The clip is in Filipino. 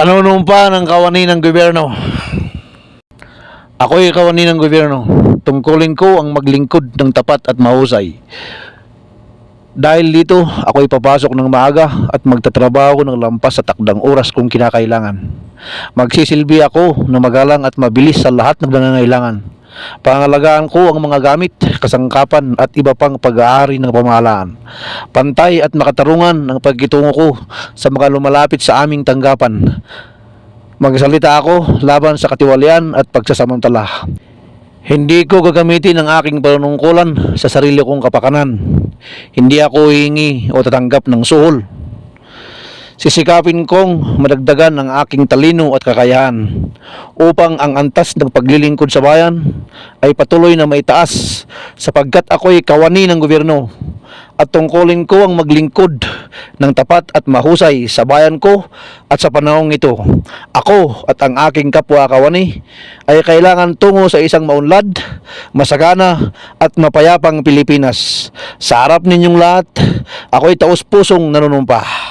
Panunumpa ng kawani ng gobyerno. Ako'y kawani ng gobyerno. Tungkulin ko ang maglingkod ng tapat at mahusay. Dahil dito, ako'y papasok ng maaga at magtatrabaho ng lampas sa takdang oras kung kinakailangan. Magsisilbi ako na magalang at mabilis sa lahat ng nangangailangan. Pangalagaan ko ang mga gamit, kasangkapan at iba pang pag-aari ng pamahalaan. Pantay at makatarungan ang pagkitungo ko sa mga lumalapit sa aming tanggapan. Magsalita ako laban sa katiwalian at pagsasamantala. Hindi ko gagamitin ang aking panunungkulan sa sarili kong kapakanan. Hindi ako hihingi o tatanggap ng suhol. Sisikapin kong madagdagan ang aking talino at kakayahan upang ang antas ng paglilingkod sa bayan ay patuloy na maitaas sapagkat ako'y kawani ng gobyerno at tungkulin ko ang maglingkod ng tapat at mahusay sa bayan ko at sa panahong ito. Ako at ang aking kapwa kawani ay kailangan tungo sa isang maunlad, masagana at mapayapang Pilipinas. Sa harap ninyong lahat, ako'y taus-pusong nanunumpa.